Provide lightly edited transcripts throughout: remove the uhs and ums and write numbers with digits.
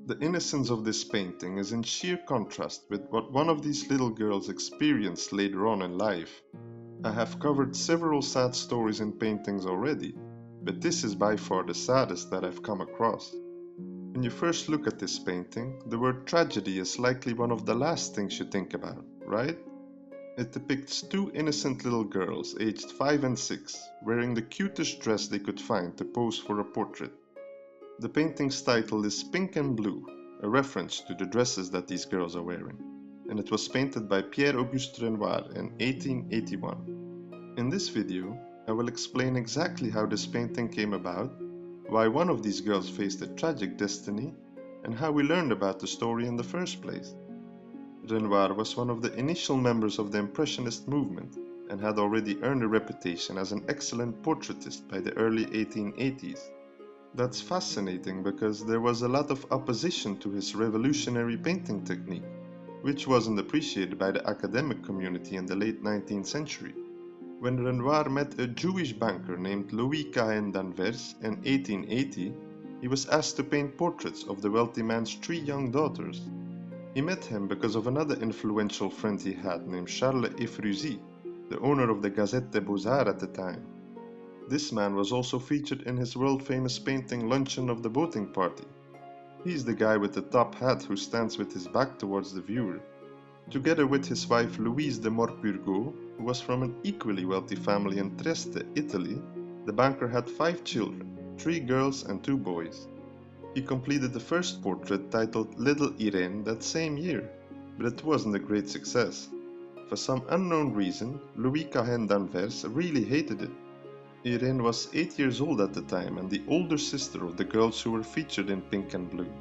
The innocence of this painting is in sheer contrast with what one of these little girls experienced later on in life. I have covered several sad stories in paintings already, but this is by far the saddest that I've come across. When you first look at this painting, the word tragedy is likely one of the last things you think about, right? It depicts two innocent little girls aged 5 and 6, wearing the cutest dress they could find to pose for a portrait. The painting's title is Pink and Blue, a reference to the dresses that these girls are wearing, and it was painted by Pierre-Auguste Renoir in 1881. In this video, I will explain exactly how this painting came about, why one of these girls faced a tragic destiny, and how we learned about the story in the first place. Renoir was one of the initial members of the Impressionist movement and had already earned a reputation as an excellent portraitist by the early 1880s. That's fascinating because there was a lot of opposition to his revolutionary painting technique, which wasn't appreciated by the academic community in the late 19th century. When Renoir met a Jewish banker named Louis Cahen d'Anvers in 1880, he was asked to paint portraits of the wealthy man's 3 young daughters. He met him because of another influential friend he had named Charles Efrusy, the owner of the Gazette des Beaux-Arts at the time. This man was also featured in his world-famous painting Luncheon of the Boating Party. He's the guy with the top hat who stands with his back towards the viewer. Together with his wife Louise de Morpurgo, who was from an equally wealthy family in Trieste, Italy, the banker had 5 children, 3 girls and 2 boys. He completed the first portrait titled Little Irene that same year, but it wasn't a great success. For some unknown reason, Louis Cahen d'Anvers really hated it. Irene was 8 years old at the time and the older sister of the girls who were featured in Pink and Blue.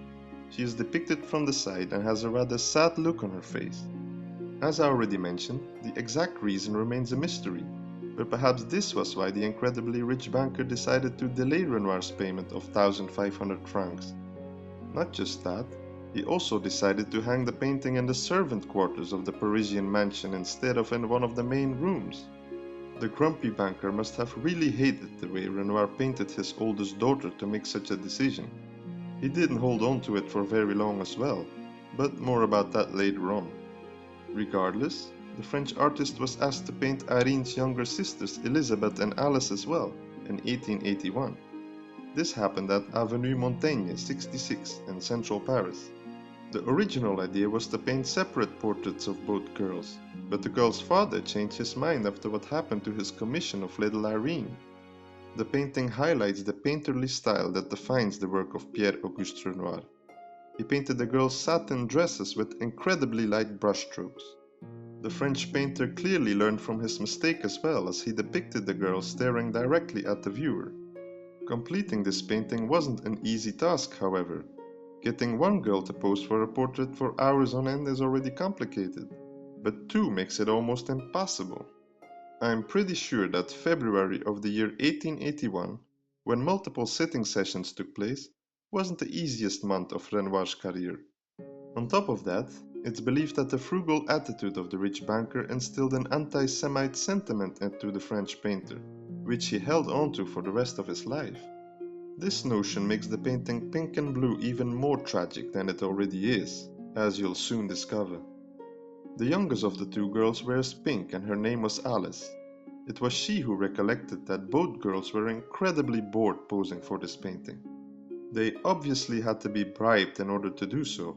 She is depicted from the side and has a rather sad look on her face. As I already mentioned, the exact reason remains a mystery, but perhaps this was why the incredibly rich banker decided to delay Renoir's payment of 1,500 francs. Not just that, he also decided to hang the painting in the servant quarters of the Parisian mansion instead of in one of the main rooms. The grumpy banker must have really hated the way Renoir painted his oldest daughter to make such a decision. He didn't hold on to it for very long as well, but more about that later on. Regardless, the French artist was asked to paint Irene's younger sisters Elizabeth and Alice as well, in 1881. This happened at Avenue Montaigne 66 in central Paris. The original idea was to paint separate portraits of both girls, but the girl's father changed his mind after what happened to his commission of little Irene. The painting highlights the painterly style that defines the work of Pierre-Auguste Renoir. He painted the girls' satin dresses with incredibly light brushstrokes. The French painter clearly learned from his mistake as well, as he depicted the girls staring directly at the viewer. Completing this painting wasn't an easy task, however. Getting one girl to pose for a portrait for hours on end is already complicated, but 2 makes it almost impossible. I am pretty sure that February of the year 1881, when multiple sitting sessions took place, wasn't the easiest month of Renoir's career. On top of that, it's believed that the frugal attitude of the rich banker instilled an anti-Semite sentiment into the French painter, which he held onto for the rest of his life. This notion makes the painting Pink and Blue even more tragic than it already is, as you'll soon discover. The youngest of the 2 girls wears pink and her name was Alice. It was she who recollected that both girls were incredibly bored posing for this painting. They obviously had to be bribed in order to do so,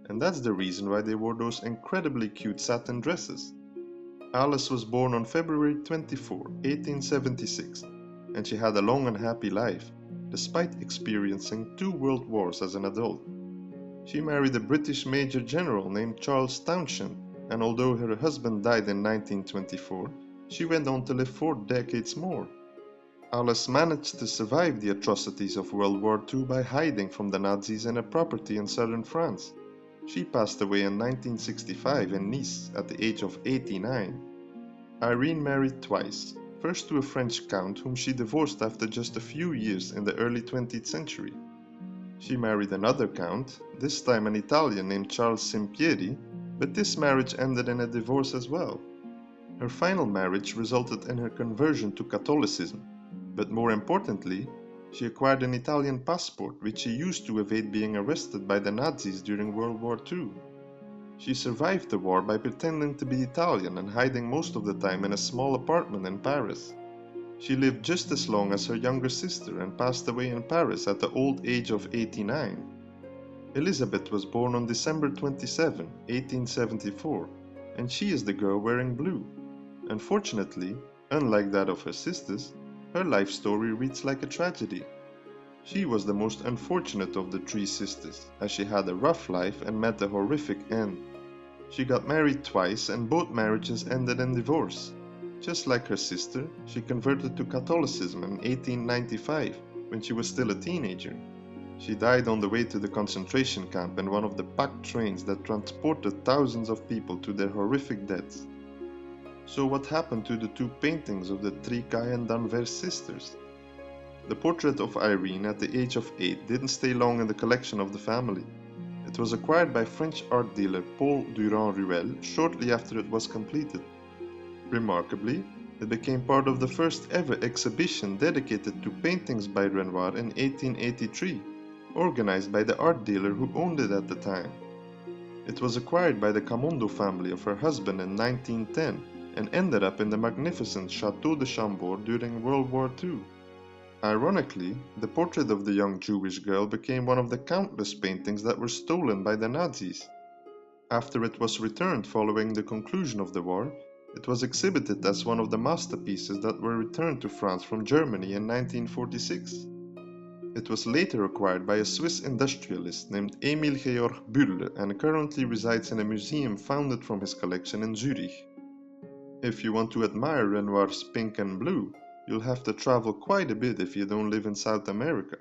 and that's the reason why they wore those incredibly cute satin dresses. Alice was born on February 24, 1876, and she had a long and happy life, despite experiencing 2 world wars as an adult. She married a British Major General named Charles Townshend, and although her husband died in 1924, she went on to live 4 decades more. Alice managed to survive the atrocities of World War II by hiding from the Nazis in a property in southern France. She passed away in 1965 in Nice at the age of 89. Irene married twice, first to a French count whom she divorced after just a few years in the early 20th century. She married another count, this time an Italian named Charles Simpieri, but this marriage ended in a divorce as well. Her final marriage resulted in her conversion to Catholicism, but more importantly, She acquired an Italian passport, which she used to evade being arrested by the Nazis during World War II. She survived the war by pretending to be Italian and hiding most of the time in a small apartment in Paris. She lived just as long as her younger sister and passed away in Paris at the old age of 89. Elizabeth was born on December 27, 1874, and she is the girl wearing blue. Unfortunately, unlike that of her sisters, her life story reads like a tragedy. She was the most unfortunate of the three sisters, as she had a rough life and met a horrific end. She got married twice and both marriages ended in divorce. Just like her sister, she converted to Catholicism in 1895 when she was still a teenager. She died on the way to the concentration camp in one of the packed trains that transported thousands of people to their horrific deaths. So what happened to the two paintings of the three Cahen d'Anvers sisters? The portrait of Irene at the age of 8 didn't stay long in the collection of the family. It was acquired by French art dealer Paul Durand-Ruel shortly after it was completed. Remarkably, it became part of the first ever exhibition dedicated to paintings by Renoir in 1883, organized by the art dealer who owned it at the time. It was acquired by the Camondo family of her husband in 1910 and ended up in the magnificent Château de Chambord during World War II. Ironically, the portrait of the young Jewish girl became one of the countless paintings that were stolen by the Nazis. After it was returned following the conclusion of the war, it was exhibited as one of the masterpieces that were returned to France from Germany in 1946. It was later acquired by a Swiss industrialist named Emil Georg Bülle and currently resides in a museum founded from his collection in Zurich. If you want to admire Renoir's Pinkandblue, you'll have to travel quite a bit if you don't live in South America.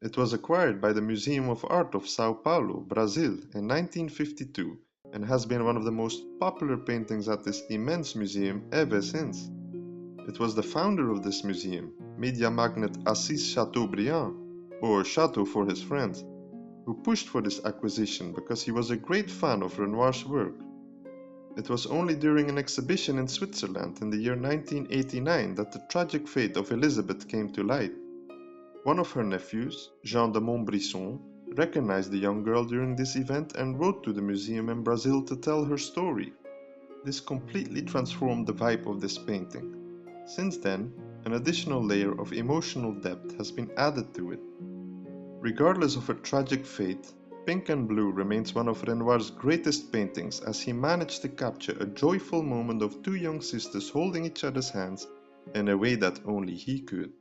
It was acquired by the Museum of Art of Sao Paulo, Brazil in 1952 and has been one of the most popular paintings at this immense museum ever since. It was the founder of this museum, media magnate Assis Chateaubriand, or Chateau for his friends, who pushed for this acquisition because he was a great fan of Renoir's work. It was only during an exhibition in Switzerland in the year 1989 that the tragic fate of Elizabeth came to light. One of her nephews, Jean de Montbrisson, recognized the young girl during this event and wrote to the museum in Brazil to tell her story. This completely transformed the vibe of this painting. Since then, an additional layer of emotional depth has been added to it. Regardless of her tragic fate, Pinkandblue remains one of Renoir's greatest paintings as he managed to capture a joyful moment of two young sisters holding each other's hands in a way that only he could.